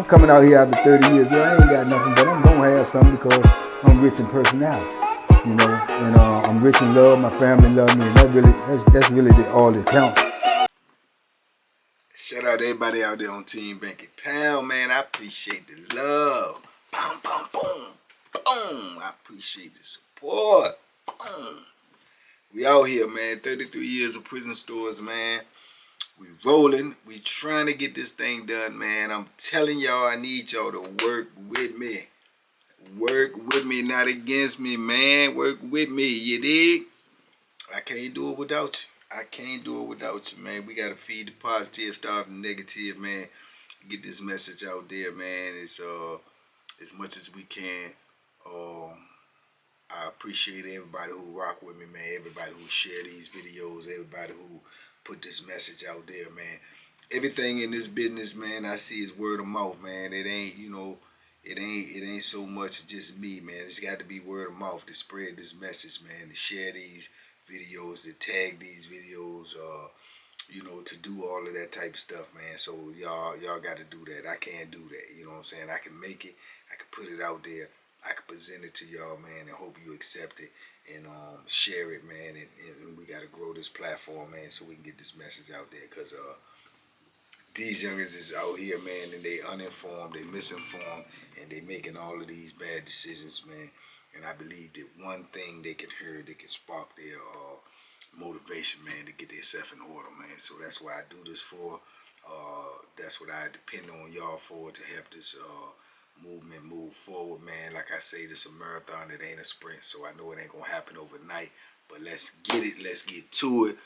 coming out here after 30 years. Yeah, I ain't got nothing, but I'm gonna have something because I'm rich in personality, you know, and I'm rich in love. My family love me, and that's really all that counts. Shout out to everybody out there on Team Banky Pound, man. I appreciate the love. Boom, boom, boom, boom. I appreciate the support. Boom. We out here, man. 33 years of prison stories, man. We rolling. We trying to get this thing done, man. I'm telling y'all, I need y'all to work with me. Work with me, not against me, man. Work with me, you dig? I can't do it without you. I can't do it without you, man. We got to feed the positive, starve the negative, man. Get this message out there, man. It's as much as we can. I appreciate everybody who rock with me, man. Everybody who share these videos. Everybody who put this message out there, man. Everything in this business, man, I see is word of mouth, man. It ain't, you know, it ain't so much just me, man. It's got to be word of mouth to spread this message, man. To share these videos, to tag these videos, you know, to do all of that type of stuff, man. So y'all got to do that. I can't do that, you know what I'm saying? I can make it, I can put it out there, I can present it to y'all, man, and hope you accept it and share it, man. And we got to grow this platform, man, so we can get this message out there, because these youngins is out here, man, and they uninformed, they misinformed, and they making all of these bad decisions, man. And I believe that one thing they can hear, they can spark their motivation, man, to get themselves in order, man. So that's why I do this for. That's what I depend on y'all for, to help this movement move forward, man. Like I say, this is a marathon, it ain't a sprint, so I know it ain't gonna happen overnight. But let's get it, let's get to it.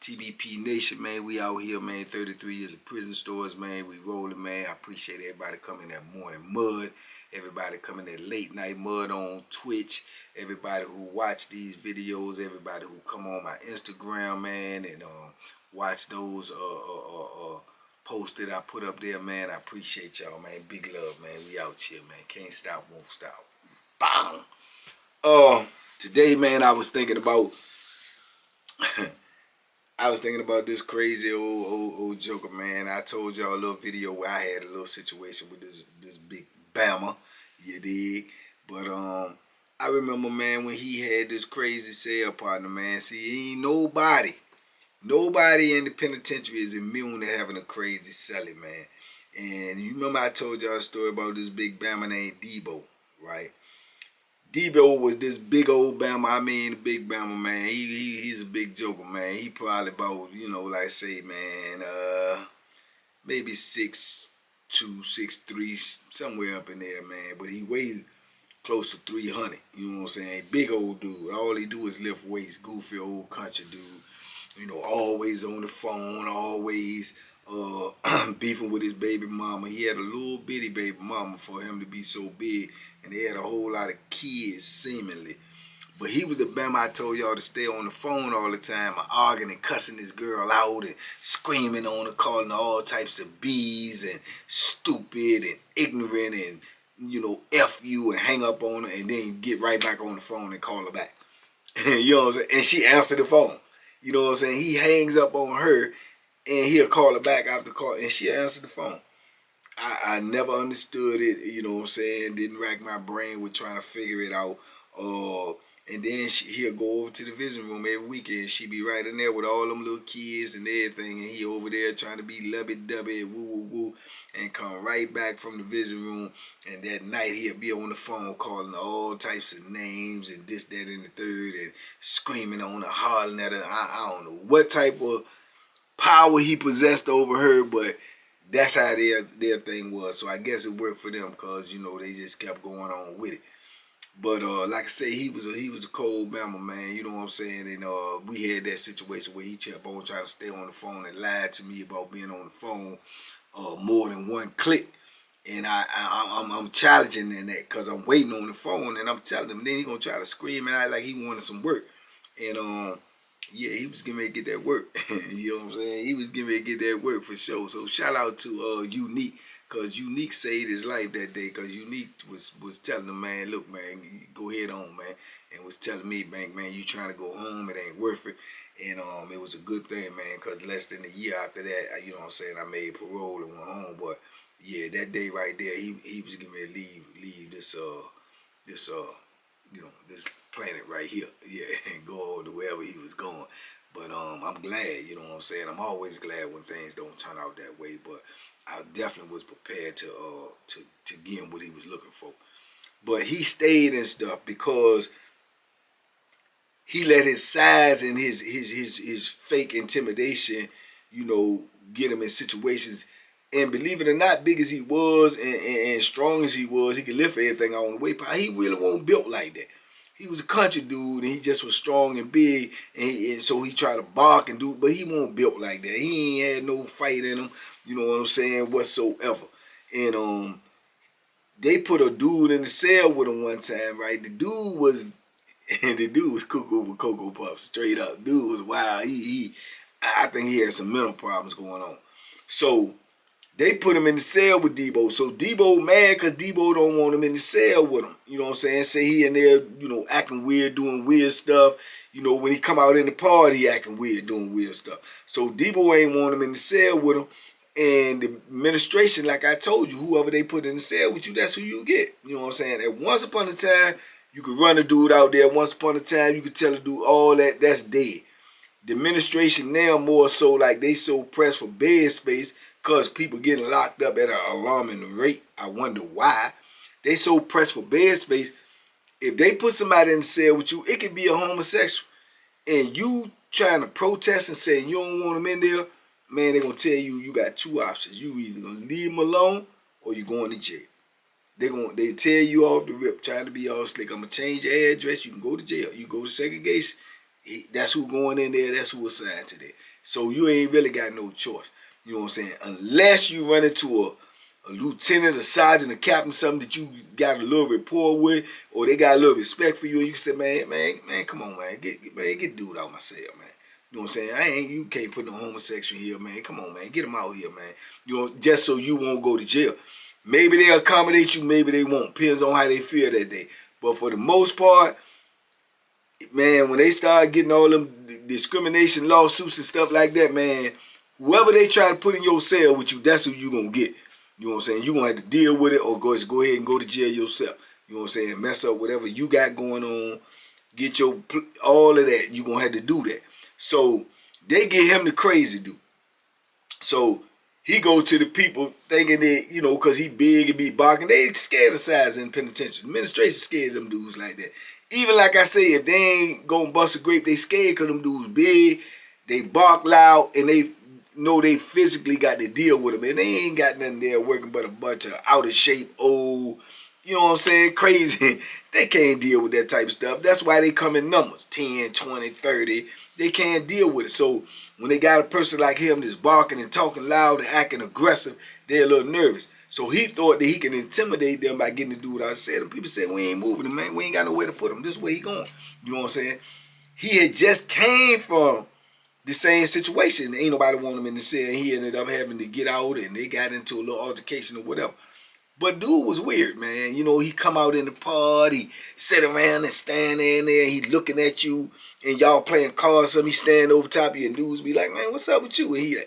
TBP Nation, man, we out here, man. 33 years of prison stories, man. We rolling, man. I appreciate everybody coming that morning mud. Everybody coming that late night mud on Twitch. Everybody who watch these videos. Everybody who come on my Instagram, man, and watch those posts that I put up there, man. I appreciate y'all, man. Big love, man. We out here, man. Can't stop, won't stop. Bang. Today, man, I was thinking about this crazy old joker, man. I told y'all a little video where I had a little situation with this big Bama, you dig? But I remember, man, when he had this crazy cell partner, man. See, ain't nobody in the penitentiary is immune to having a crazy Celly, man. And you remember I told y'all a story about this big Bama named DEEBO, right? DEEBO was this big old Bama. I mean, the big Bama, man. He's a big joker, man. He probably about, you know, like say, man, maybe 6'2", 6'3", somewhere up in there, man. But he weighed close to 300. You know what I'm saying? Big old dude. All he do is lift weights. Goofy old country dude. You know, always on the phone, always beefing with his baby mama. He had a little bitty baby mama for him to be so big, and they had a whole lot of kids, seemingly. But he was the Bama I told y'all to stay on the phone all the time, arguing and cussing this girl out and screaming on her, calling her all types of B's and stupid and ignorant and, you know, F you, and hang up on her and then get right back on the phone and call her back. You know what I'm saying? And she answered the phone. You know what I'm saying? He hangs up on her and he'll call her back after call, and she answered the phone. I never understood it, you know what I'm saying? Didn't rack my brain with trying to figure it out. And then he'll go over to the visiting room every weekend. She be right in there with all them little kids and everything, and he over there trying to be lovey-dovey and woo-woo-woo, and come right back from the visiting room, and that night he'll be on the phone calling her all types of names and this, that, and the third, and screaming on her, hollering at her. I don't know what type of power he possessed over her, but that's how their thing was. So I guess it worked for them, because, you know, they just kept going on with it. But like I say, he was a cold Bama, man. You know what I'm saying? And we had that situation where he kept on trying to stay on the phone and lied to me about being on the phone more than one click. And I'm challenging in that, because I'm waiting on the phone and I'm telling him. Then he gonna try to scream and act like he wanted some work. And yeah, he was getting ready to get that work. You know what I'm saying? He was getting ready to get that work for sure. So shout out to Unique, because Unique saved his life that day, because Unique was telling him, man, look, man, go ahead on, man. And was telling me, Bank, man, you trying to go home, it ain't worth it. And it was a good thing, man, because less than a year after that, you know what I'm saying, I made parole and went home. But Yeah, that day right there, he was getting ready to leave this this this planet right here. Yeah, and go on to wherever he was going. But I'm glad, you know what I'm saying. I'm always glad when things don't turn out that way. But I definitely was prepared to give him what he was looking for. But he stayed and stuff because he let his size and his fake intimidation, get him in situations. And believe it or not, big as he was and strong as he was, he could lift everything on the way. But he really wasn't built like that. He was a country dude, and he just was strong and big, and so he tried to bark and do, but he wasn't built like that. He ain't had no fight in him, you know what I'm saying, whatsoever. And they put a dude in the cell with him one time, right? The dude was cuckoo for Cocoa Puffs, straight up. Dude was wild. I think he had some mental problems going on. So they put him in the cell with DEEBO. So DEEBO mad because DEEBO don't want him in the cell with him. You know what I'm saying? Say he in there, acting weird, doing weird stuff. When he come out in the party, he acting weird, doing weird stuff. So DEEBO ain't want him in the cell with him. And the administration, like I told you, whoever they put in the cell with you, that's who you get. You know what I'm saying? And once upon a time, you could run a dude out there. Once upon a time, you could tell a dude all that. That's dead. The administration now more so like they so pressed for bed space because people getting locked up at an alarming rate. I wonder why. They so pressed for bed space. If they put somebody in the cell with you, it could be a homosexual. And you trying to protest and saying you don't want them in there, man, they're going to tell you got two options. You either going to leave them alone or you're going to jail. They tell you off the rip, trying to be all slick. I'm going to change your address. You can go to jail. You go to segregation. That's who going in there. That's who assigned to that. So you ain't really got no choice. You know what I'm saying? Unless you run into a lieutenant, a sergeant, a captain, something that you got a little rapport with, or they got a little respect for you, and you can say, man, come on, man, get dude out my cell, man. You know what I'm saying? You can't put no homosexual here, man. Come on, man, get him out here, man. Just so you won't go to jail. Maybe they'll accommodate you, maybe they won't. Depends on how they feel that day. But for the most part, man, when they start getting all them discrimination lawsuits and stuff like that, man, whoever they try to put in your cell with you, that's who you gonna get. You know what I'm saying? You're gonna have to deal with it or go ahead and go to jail yourself. You know what I'm saying? Mess up whatever you got going on, get all of that. You're gonna have to do that. So they get him the crazy dude. So he go to the people thinking that, because he big and be barking. They scared of size in the penitentiary. The administration scared of them dudes like that. Even like I say, if they ain't gonna bust a grape, they scared because them dudes big, they bark loud, and they know they physically got to deal with them. And they ain't got nothing there working but a bunch of out of shape, old, you know what I'm saying, crazy. They can't deal with that type of stuff. That's why they come in numbers, 10, 20, 30. They can't deal with it. So when they got a person like him that's barking and talking loud and acting aggressive, they're a little nervous. So he thought that he can intimidate them by getting the dude out. Said, and people said, we ain't moving him, man. We ain't got nowhere to put him. This is where he going. You know what I'm saying? He had just came from the same situation. Ain't nobody want him in the cell. He ended up having to get out, and they got into a little altercation or whatever. But dude was weird, man. He come out in the party, sit around and stand in there. He looking at you, and y'all playing cards. He stand over top of you, and dudes be like, man, what's up with you? And he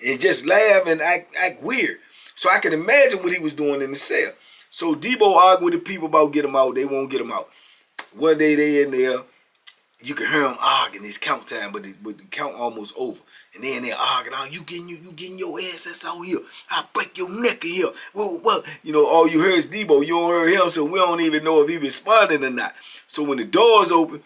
and just laugh and act weird. So I can imagine what he was doing in the cell. So DEEBO arguing with the people about get him out. They won't get him out. One day they in there. You can hear him arguing. It's count time, but the count almost over. And then they're arguing, you getting your ass out here. I'll break your neck in here. Well, all you hear is DEEBO. You don't hear him, so we don't even know if he responding or not. So when the doors open,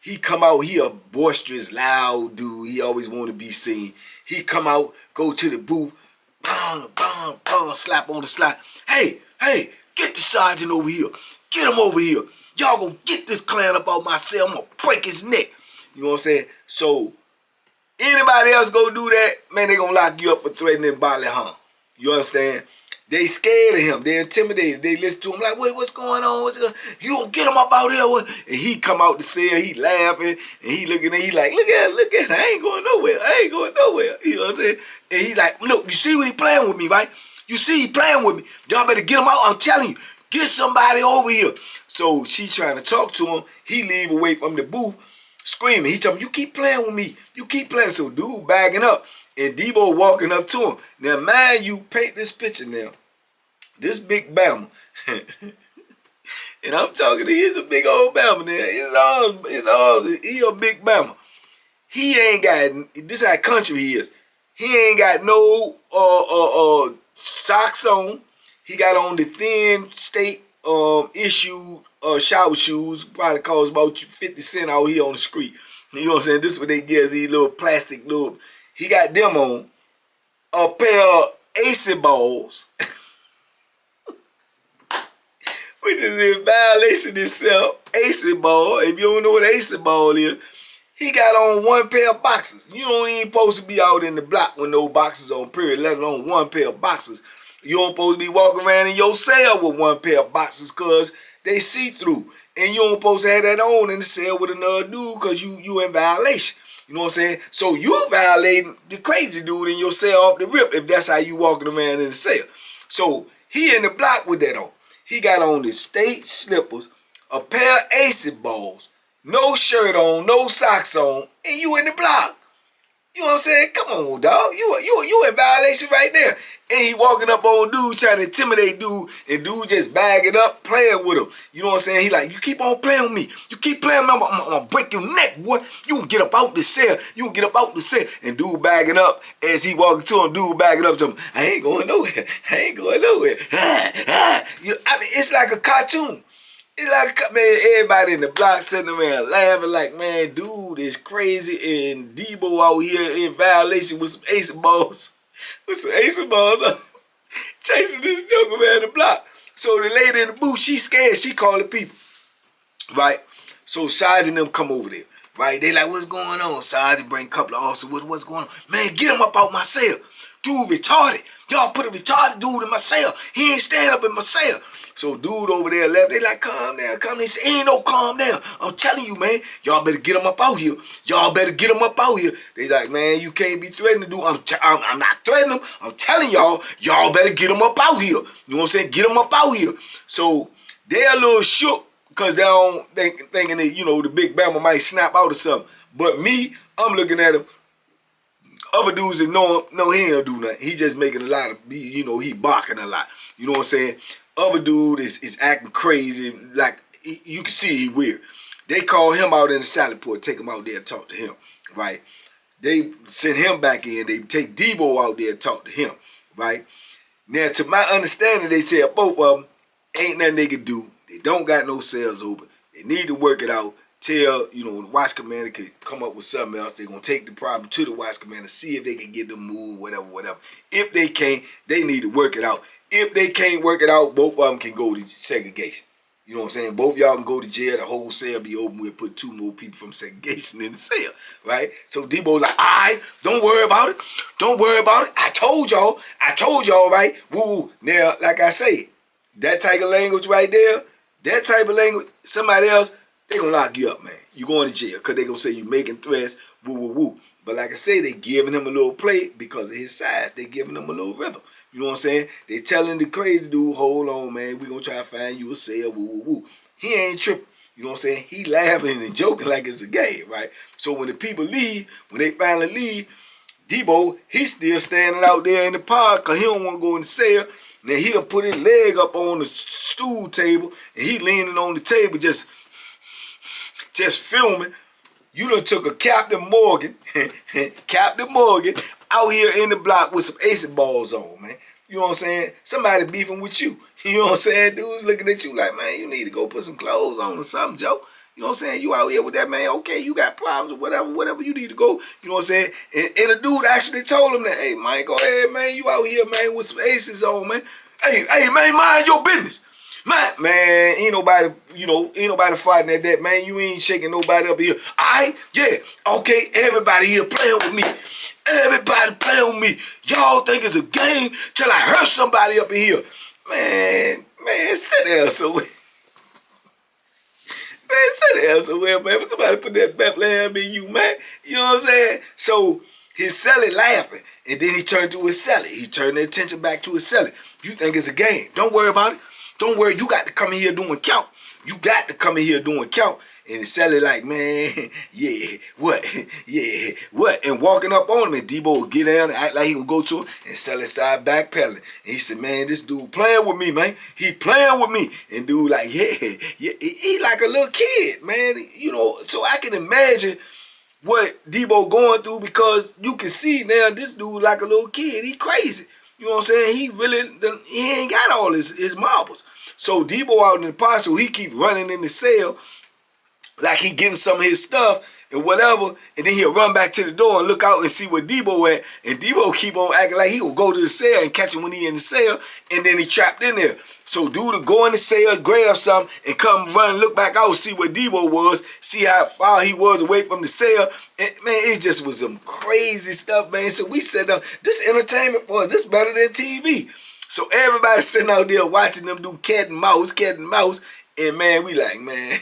he come out. He a boisterous, loud dude. He always want to be seen. He come out, go to the booth, bang, bang, bang, slap on the slot. Hey, get the sergeant over here. Get him over here. Y'all gonna get this clown up out my cell. I'm gonna break his neck. You know what I'm saying? So anybody else go do that, man, they gonna lock you up for threatening bodily harm. You understand? They scared of him. They intimidated. They listen to him like, wait, what's going on? You gonna get him up out here? And he come out the cell, he laughing, and he looking at, he like, look at it. I ain't going nowhere. You know what I'm saying? And he like, look, you see what he playing with me, right? You see he playing with me. Y'all better get him out. I'm telling you, get somebody over here. So she trying to talk to him. He leave away from the booth, screaming. He tell him, you keep playing with me. You keep playing. So dude bagging up. And DEEBO walking up to him. Now, mind you, paint this picture now. This big Bama. And I'm talking to, he's a big old Bama now. He a big Bama. He ain't got, this how country he is. He ain't got no socks on. He got on the thin state issued shower shoes. Probably cost about 50 cents out here on the street. You know what I'm saying? This is what they get, these little plastic little. He got them on. A pair of AC balls. Which is in violation itself. AC ball. If you don't know what AC ball is, he got on one pair of boxers. You don't even supposed to be out in the block with no boxers on, period, let alone one pair of boxers. You don't supposed to be walking around in your cell with one pair of boxers because they see through. And you don't supposed to have that on in the cell with another dude because you in violation. You know what I'm saying? So you violating the crazy dude in your cell off the rip if that's how you walking around in the cell. So he in the block with that on. He got on the state slippers, a pair of AC balls, no shirt on, no socks on, and you in the block. You know what I'm saying? Come on, dog. You in violation right there. And he walking up on dude trying to intimidate dude, and dude just bagging up, playing with him. You know what I'm saying? He like, you keep on playing with me. You keep playing with me, I'm gonna break your neck, boy. You can get up out the cell. You can get up out the cell. And dude bagging up as he walking to him, dude bagging up to him. I ain't going nowhere. I ain't going nowhere. I mean, it's like a cartoon. It's like, man, everybody in the block sitting around laughing like, man, dude is crazy, and DEEBO out here in violation with some ace balls. With some ace balls chasing this joker around the block. So the lady in the booth, she scared, she calling people. Right? So Sarge and them come over there. Right? They like, what's going on? Sarge bring a couple of officers, what's going on? Man, get him up out my cell. Dude retarded. Y'all put a retarded dude in my cell. He ain't stand up in my cell. So dude over there left, they like, calm down, calm down. He said, ain't no calm down. I'm telling you, man, y'all better get him up out here. Y'all better get him up out here. They like, man, you can't be threatening dude. I'm not threatening him. I'm telling y'all, y'all better get him up out here. You know what I'm saying? Get him up out here. So they're a little shook because they don't thinking that, you know, the big Bama might snap out or something. But me, I'm looking at him. Other dudes that know him, no, he ain't do nothing. He just making a lot of, you know, he barking a lot. You know what I'm saying? Other dude is acting crazy, like you can see he weird. They call him out in the salad port, take him out there and talk to him, right? They send him back in, they take DEEBO out there and talk to him, right? Now, to my understanding, they said both of them ain't nothing they can do. They don't got no cells open. They need to work it out. Tell, you know, the watch commander could come up with something else. They're going to take the problem to the watch commander, see if they can get them moved, whatever. If they can't, they need to work it out. If they can't work it out, both of them can go to segregation. You know what I'm saying? Both of y'all can go to jail. The whole cell be open. We'll put 2 more people from segregation in the cell, right? So DEEBO like, all right, don't worry about it. Don't worry about it. I told y'all, right? Woo. Now, like I say, that type of language right there, that type of language, somebody else, they gonna lock you up, man. You going to jail because they gonna say you making threats, woo. But like I say, they giving him a little play because of his size. They giving him a little rhythm. You know what I'm saying? They telling the crazy dude, hold on, man. We gonna try to find you a cell, woo. He ain't tripping. You know what I'm saying? He laughing and joking like it's a game, right? So when the people leave, when they finally leave, DEEBO, he's still standing out there in the park because he don't want to go in the cell. Now he done put his leg up on the stool table and he leaning on the table just filming. You done took a Captain Morgan out here in the block with some ace balls on, man. You know what I'm saying? Somebody beefing with you. You know what I'm saying? Dudes looking at you like, man, you need to go put some clothes on or something, Joe. You know what I'm saying? You out here with that, man. Okay, you got problems or whatever you need to go. You know what I'm saying? And the dude actually told him that, hey, man, go ahead, man. You out here, man, with some aces on, man. Hey, man, mind your business. Man, ain't nobody, you know, ain't nobody fighting at that, man. You ain't shaking nobody up here. Alright, yeah, okay, everybody here playing with me. Everybody playing with me. Y'all think it's a game till I hurt somebody up in here. Man, sit there somewhere. Man, sit there somewhere, man. For somebody put that Bethlehem in you, man. You know what I'm saying? So, his Celly laughing, and then he turned to his Celly. He turned the attention back to his Celly. You think it's a game. Don't worry about it. Don't worry, you got to come in here doing count. You got to come in here doing count. And Celly like, man, yeah, what? Yeah, what? and walking up on him, and DEEBO would get down and act like he gonna go to him, and Celly started backpedaling. And he said, man, this dude playing with me, man. He playing with me. And dude like, yeah, he like a little kid, man. You know, so I can imagine what DEEBO going through, because you can see now this dude like a little kid. He crazy. You know what I'm saying? He ain't got all his marbles. So DEEBO out in the pot, so he keep running in the cell like he getting some of his stuff and whatever, and then he'll run back to the door and look out and see where DEEBO at, and DEEBO keep on acting like he will go to the cell and catch him when he in the cell, and then he trapped in there. So dude will go in the cell, grab something, and come run, look back out, see where DEEBO was, see how far he was away from the cell, and man, it just was some crazy stuff, man. So we said, this entertainment for us, this better than TV. So everybody sitting out there watching them do cat and mouse, and man, we like, man,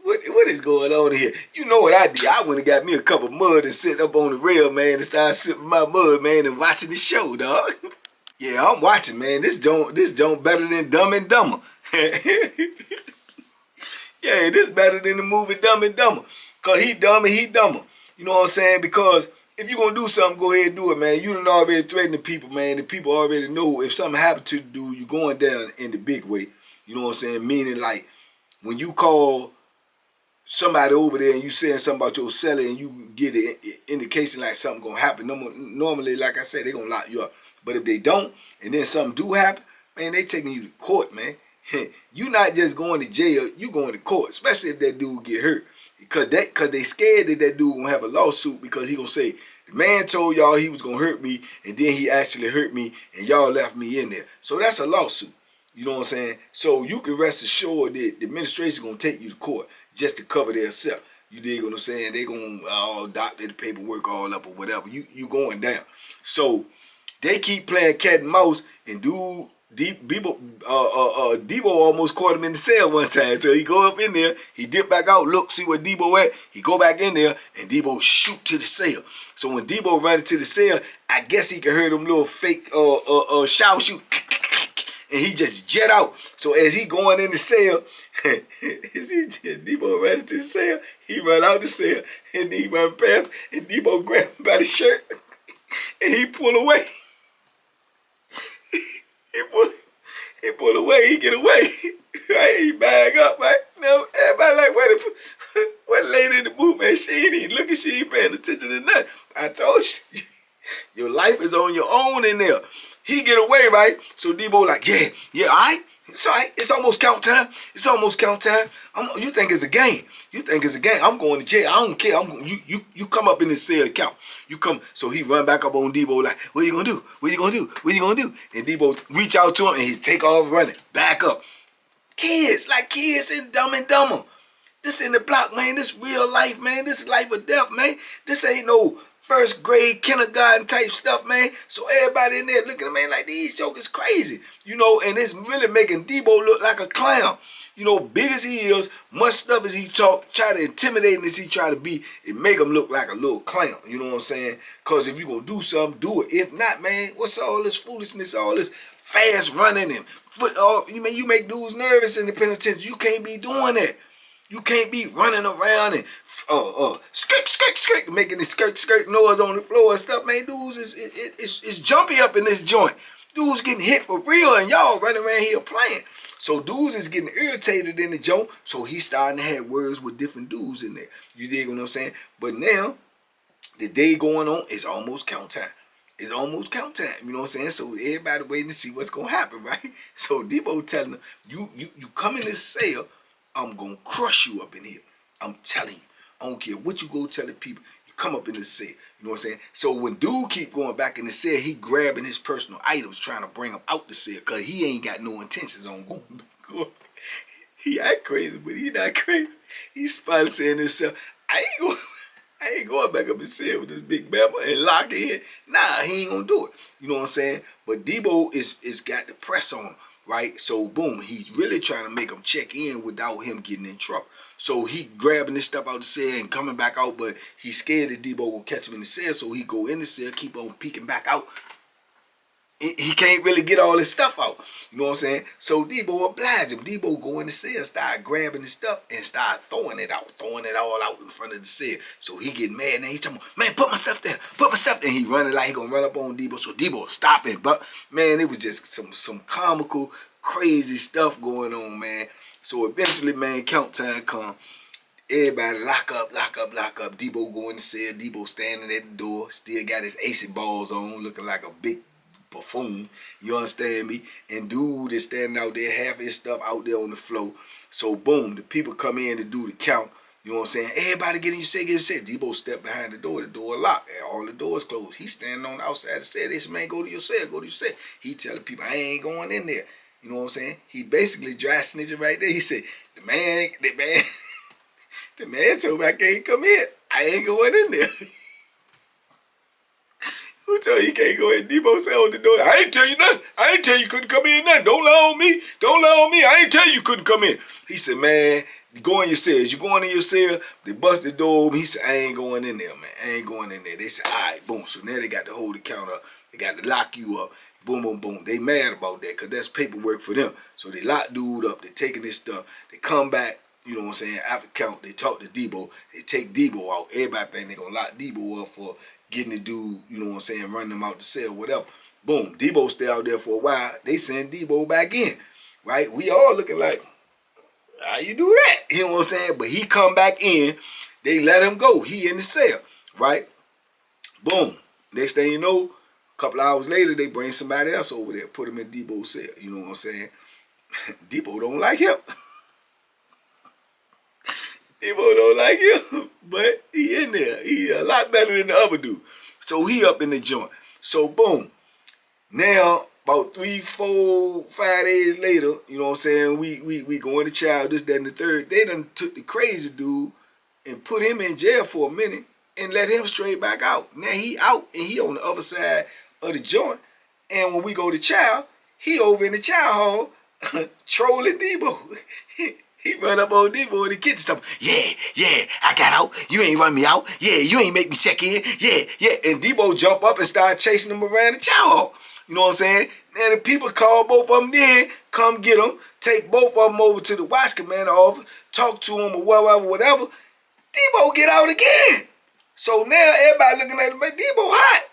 what is going on here? You know what I did? I went and got me a cup of mud and sit up on the rail, man, and started sipping my mud, man, and watching the show, dog. Yeah, I'm watching, man. This don't better than Dumb and Dumber. Yeah, this better than the movie Dumb and Dumber. Cause he dumb and he dumber. You know what I'm saying? Because if you gonna do something, go ahead and do it, man. You done already threatened the people, man. The people already know if something happened to the dude, you going down in the big way. You know what I'm saying? Meaning like when you call somebody over there and you saying something about your Celly and you get an indication like something gonna happen, normally, like I said, they gonna lock you up. But if they don't, and then something do happen, man, they taking you to court, man. You not just going to jail, you going to court, especially if that dude get hurt. Because they scared that dude gonna have a lawsuit, because he gonna say, the man told y'all he was gonna hurt me, and then he actually hurt me, and y'all left me in there. So that's a lawsuit. You know what I'm saying? So you can rest assured that the administration gonna take you to court just to cover their self. You dig what I'm saying? They gonna all doctor the paperwork all up or whatever. You going down. So they keep playing cat and mouse, and dude, DEEBO almost caught him in the cell one time. So he go up in there, he dip back out, look, see where DEEBO at. He go back in there, and DEEBO shoot to the cell. So when DEEBO runs to the cell, I guess he can hear them little fake shower shoot, and he just jet out. So as he going in the cell, DEEBO ran to the cell, he run out the cell, and he run past, and DEEBO grab him by the shirt, and he pull away. He pull away, he get away. Right? He bag up, right? Now everybody like, what lady in the booth, man? She ain't even looking, she ain't paying attention to nothing. I told you, your life is on your own in there. He get away, right? So DEEBO like, yeah, all right. It's all right. It's almost count time. It's almost count time. You think it's a game. You think it's a game. I'm going to jail. I don't care. You come up in this cell count. You come. So he run back up on DEEBO like, what you gonna do? What you gonna do? What you gonna do? And DEEBO reach out to him and he take off running. Back up. Kids in Dumb and Dumber. This in the block, man. This real life, man. This is life or death, man. This ain't no first grade kindergarten type stuff, man. So everybody in there looking at me like, these jokers crazy. You know, and it's really making DEEBO look like a clown. You know, big as he is, much stuff as he talk, try to intimidate as he try to be, it make him look like a little clown. You know what I'm saying? Because if you gonna do something, do it. If not, man, what's all this foolishness, all this fast running and you make dudes nervous in the penitentiary. You can't be doing that. You can't be running around and skirt, making the skirt noise on the floor and stuff, man. Dudes is jumpy up in this joint. Dudes getting hit for real, and y'all running around here playing. So dudes is getting irritated in the joint, so he's starting to have words with different dudes in there. You dig what I'm saying? But now, the day going on is almost count time. It's almost count time. You know what I'm saying? So everybody waiting to see what's gonna happen, right? So DEEBO telling them, you come in this cell, I'm gonna crush you up in here. I'm telling you. I don't care what you go telling people. You come up in this cell. You know what I'm saying? So when dude keep going back in the cell, he grabbing his personal items, trying to bring them out the cell, because he ain't got no intentions on going back. He act crazy, but he not crazy. He's probably saying himself, I ain't going back up in the cell with this big bama and lock it in. Nah, he ain't gonna do it. You know what I'm saying? But DEEBO is got the press on him. Right? So boom, he's really trying to make him check in without him getting in trouble. So he grabbing this stuff out the cell and coming back out, but he's scared that DEEBO will catch him in the cell, so he go in the cell, keep on peeking back out he can't really get all his stuff out. You know what I'm saying? So DEEBO obliged him. DEEBO go in the cell, start grabbing his stuff and start throwing it all out in front of the cell. So he get mad and he tell me, man, put my stuff there, put my stuff there. And he running like he gonna run up on DEEBO. So DEEBO stop him. But man, it was just some comical, crazy stuff going on, man. So eventually, man, count time come. Everybody lock up. DEEBO go in the cell. DEEBO standing at the door, still got his AC balls on, looking like a big buffoon. You understand me? And dude is standing out there, half his stuff out there on the floor. So boom, the people come in to do the count. You know what I'm saying? Everybody get in your cell, get in your cell. DEEBO step behind the door locked. All the doors closed. He's standing on the outside of the cell. They say, man, go to your cell, go to your cell. He telling people, I ain't going in there. You know what I'm saying? He basically dry snitching right there. He said, the man told me I can't come in. I ain't going in there. Who told you can't go in? DEEBO said on the door, I ain't tell you nothing. I ain't tell you couldn't come in nothing. Don't lie on me. Don't lie on me. I ain't tell you couldn't come in. He said, man, go in your cell. You going in your cell? They bust the door open. He said, I ain't going in there, man. I ain't going in there. They said, all right, boom. So now they got to hold the count up. They got to lock you up. Boom, boom, boom. They mad about that because that's paperwork for them. So they lock dude up. They taking this stuff. They come back. You know what I'm saying? After count, they talk to DEEBO. They take DEEBO out. Everybody think they gonna lock DEEBO up for getting the dude, you know what I'm saying, running them out the cell, whatever. Boom, DEEBO stay out there for a while. They send DEEBO back in, right? We all looking like, how you do that? You know what I'm saying? But he come back in. They let him go. He in the cell, right? Boom. Next thing you know, a couple hours later, they bring somebody else over there, put him in DEEBO's cell. You know what I'm saying? DEEBO don't like him. DEEBO don't like him, but he in there. He a lot better than the other dude. So he up in the joint. So boom. Now, about 3, 4, 5 days later, you know what I'm saying, we going to trial, this, that, and the third. They done took the crazy dude and put him in jail for a minute and let him straight back out. Now he out and he on the other side of the joint. And when we go to trial, he over in the trial hall trolling DEEBO. He run up on DEEBO in the kitchen stuff. Yeah, I got out. You ain't run me out. Yeah, you ain't make me check in. Yeah. And DEEBO jump up and start chasing him around the chow hall. You know what I'm saying? Now the people call both of them in, come get them, take both of them over to the watch commander office, talk to them or whatever. DEEBO get out again. So now everybody looking at him, man, DEEBO hot.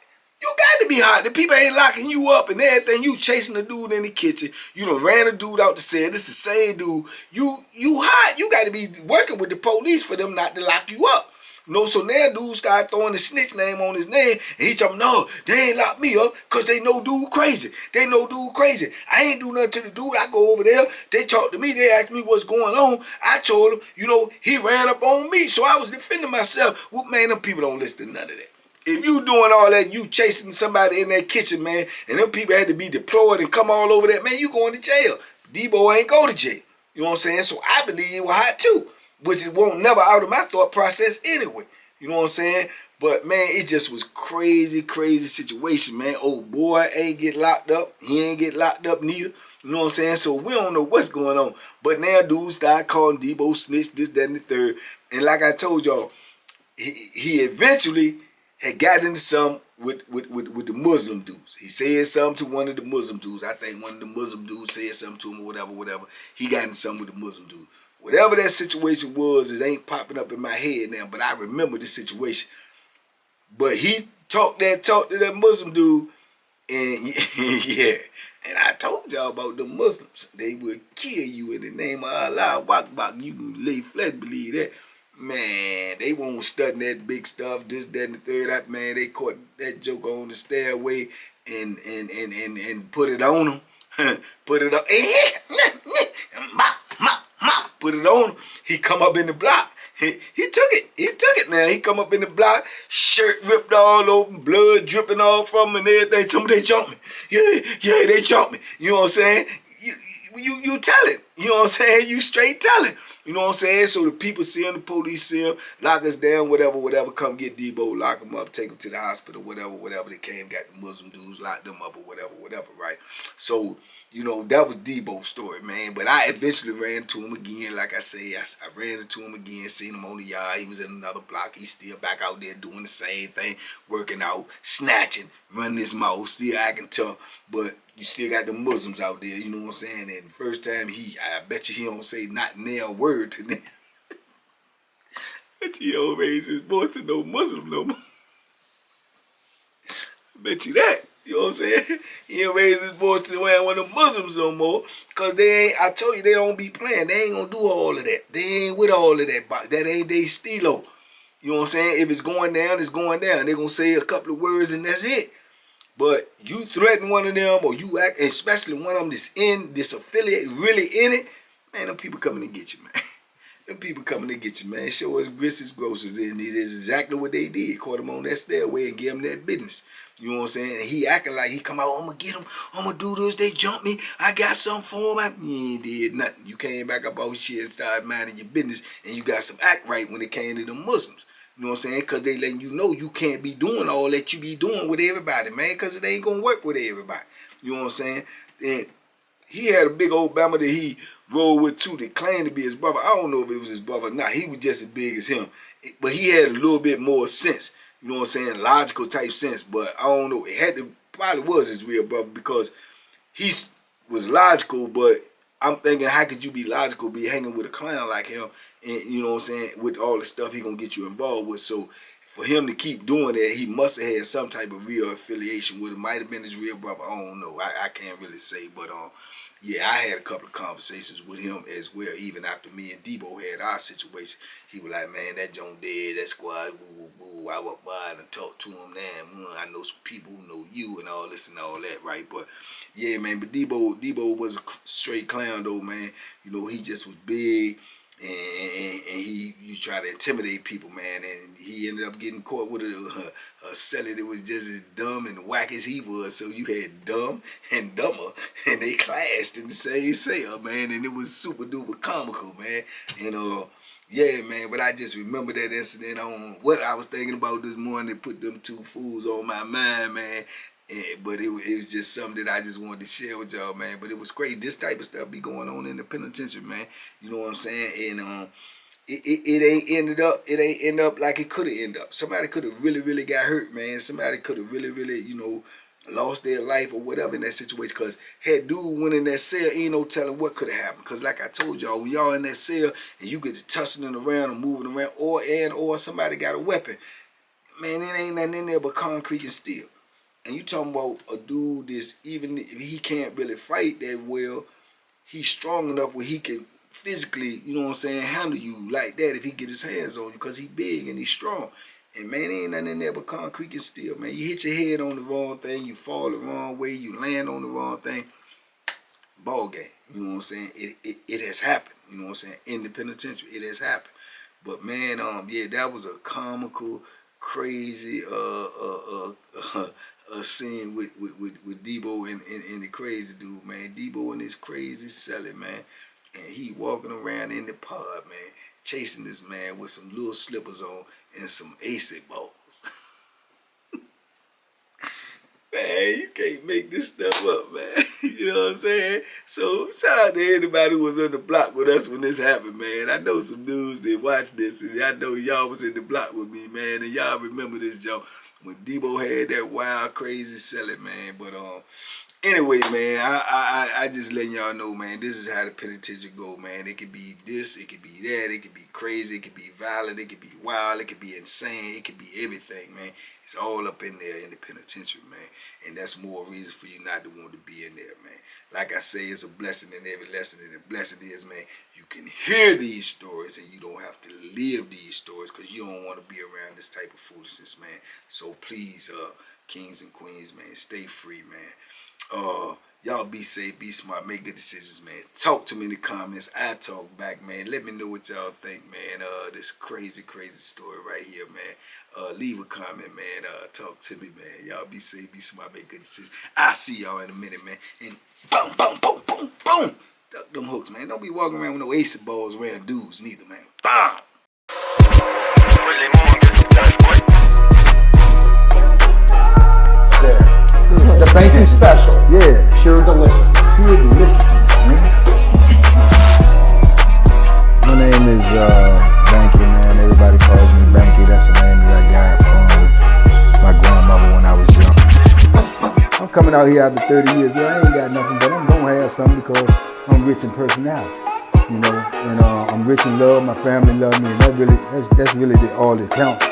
You got to be hot. The people ain't locking you up and everything. You chasing the dude in the kitchen. You done ran a dude out the cell. This is the same dude. You hot. You got to be working with the police for them not to lock you up. You know, so now dude start throwing the snitch name on his name. And he tell me, no, they ain't lock me up because they know dude crazy. They know dude crazy. I ain't do nothing to the dude. I go over there. They talk to me. They ask me what's going on. I told them, you know, he ran up on me. So I was defending myself. Well, man, them people don't listen to none of that. If you doing all that, you chasing somebody in that kitchen, man, and them people had to be deployed and come all over that, man, you going to jail. DEEBO ain't go to jail. You know what I'm saying? So I believe it was hot too, which it won't never out of my thought process anyway. You know what I'm saying? But, man, it just was crazy situation, man. Old boy ain't get locked up. He ain't get locked up neither. You know what I'm saying? So we don't know what's going on. But now dudes start calling DEEBO snitch, this, that, and the third. And like I told y'all, he eventually had got into some with the Muslim dudes. He said something to one of the Muslim dudes. I think one of the Muslim dudes said something to him or whatever. He got into something with the Muslim dude. Whatever that situation was, it ain't popping up in my head now, but I remember the situation. But he talked to that Muslim dude, and yeah, and I told y'all about the Muslims. They would kill you in the name of Allah. Wakbak, you can lay flat believe that. Man, they won't study that big stuff, this, that, and the third. That, man, they caught that joker on the stairway and put it on him. Put it on. Put it on him. He come up in the block. He took it. He took it now. He come up in the block, shirt ripped all open, blood dripping all from him and everything. Told me they jumped me. Yeah, they jumped me. You know what I'm saying? You tell it. You know what I'm saying? You straight tell it. You know what I'm saying? So the people see him, the police see him, lock us down, whatever, come get DEEBO, lock him up, take him to the hospital, whatever. They came, got the Muslim dudes, locked them up or whatever, right? So, you know, that was DEEBO's story, man. But I eventually ran into him again. Like I say, I ran into him again, seen him on the yard. He was in another block. He's still back out there doing the same thing, working out, snatching, running his mouth, still acting tough. But you still got the Muslims out there, you know what I'm saying? And the first time I bet you he don't say not nail word to them. I bet you he don't raise his voice to no Muslim no more. I bet you that. You know what I'm saying? He ain't raise his voice to one of the Muslims no more. Cause they ain't, I told you, they don't be playing. They ain't gonna do all of that. They ain't with all of that. That ain't they stilo. You know what I'm saying? If it's going down, it's going down. They gonna say a couple of words and that's it. But you threaten one of them, or you act, especially one of them that's in this affiliate, really in it, man, them people coming to get you, man. Them people coming to get you, man. Show us grits grocers, and it is exactly what they did. Caught him on that stairway and gave him that business. You know what I'm saying? And he acting like he come out, I'm going to get him, I'm going to do this, they jumped me, I got something for him. You ain't did nothing. You came back up out shit and started minding your business, and you got some act right when it came to the Muslims. You know what I'm saying? Because they letting you know you can't be doing all that you be doing with everybody, man, because it ain't going to work with everybody. You know what I'm saying? And he had a big old Bama that he rolled with too that claimed to be his brother. I don't know if it was his brother or not. He was just as big as him. But he had a little bit more sense. You know what I'm saying? Logical type sense. But I don't know. Probably was his real brother because he was logical, but I'm thinking, how could you be logical, be hanging with a clown like him, and you know what I'm saying, with all the stuff he gonna get you involved with. So for him to keep doing that, he must have had some type of real affiliation with him. Might have been his real brother. I don't know. I can't really say, but yeah, I had a couple of conversations with him as well, even after me and DEEBO had our situation. He was like, man, that Joan dead, that squad, boo, boo, boo. I went by and talked to him now. I know some people who know you and all this and all that, right? But yeah, man, but DEEBO was a straight clown though, man. You know, he just was big, and you try to intimidate people, man, and he ended up getting caught with a Celly that was just as dumb and whack as he was. So you had dumb and dumber, and they clashed in the same cell, man, and it was super duper comical, man. And yeah, man, but I just remember that incident on what I was thinking about this morning. They put them two fools on my mind, man. But it was just something that I just wanted to share with y'all, man. But it was crazy. This type of stuff be going on in the penitentiary, man. You know what I'm saying? And it ain't end up like it could have ended up. Somebody could have really got hurt, man. Somebody could have really, you know, lost their life or whatever in that situation. Because had dude went in that cell, ain't no telling what could have happened. Because like I told y'all, when y'all in that cell and you get to tussling around and moving around, or somebody got a weapon, man, it ain't nothing in there but concrete and steel. And you talking about a dude that's, even if he can't really fight that well, he's strong enough where he can physically, you know what I'm saying, handle you like that if he get his hands on you, because he big and he's strong. And man, ain't nothing in there but concrete and steel, man. You hit your head on the wrong thing, you fall the wrong way, you land on the wrong thing, ball game. You know what I'm saying? It has happened, you know what I'm saying, in the penitentiary. It has happened. But man, yeah, that was a comical, crazy a scene with DEEBO and the crazy dude, man. DEEBO and this crazy Celly, man. And he walking around in the pod, man, chasing this man with some little slippers on and some AC balls. Man, you can't make this stuff up, man. You know what I'm saying? So shout out to anybody who was on the block with us when this happened, man. I know some dudes that watched this, and I know y'all was in the block with me, man, and y'all remember this joke when DEEBO had that wild, crazy Celly, man. But anyway, man, I just letting y'all know, man, this is how the penitentiary go, man. It could be this, it could be that, it could be crazy, it could be violent, it could be wild, it could be insane, it could be everything, man. It's all up in there in the penitentiary, man. And that's more reason for you not to want to be in there, man. Like I say, it's a blessing in every lesson, and the blessing is, man, you can hear these stories and you don't have to live these stories, because you don't want to be around this type of foolishness, man. So please, kings and queens, man, stay free, man. Y'all be safe, be smart, make good decisions, man. Talk to me in the comments. I talk back, man. Let me know what y'all think, man. This crazy story right here, man. Leave a comment, man. Talk to me, man. Y'all be safe, be smart, make good decisions. I'll see y'all in a minute, man. And boom, boom, boom, boom, boom. Duck them hooks, man. Don't be walking around with no ace balls wearing dudes neither, man. Bam! The Banky special. Yeah. Pure deliciousness. Pure deliciousness, man. My name is Banky, man. Everybody calls me Banky. That's the name that I got from my grandmother when I was young. I'm coming out here after 30 years. Yeah, I ain't got nothing, but I'm gonna have something because I'm rich in personality, you know, and I'm rich in love. My family love me, and that's really all that counts.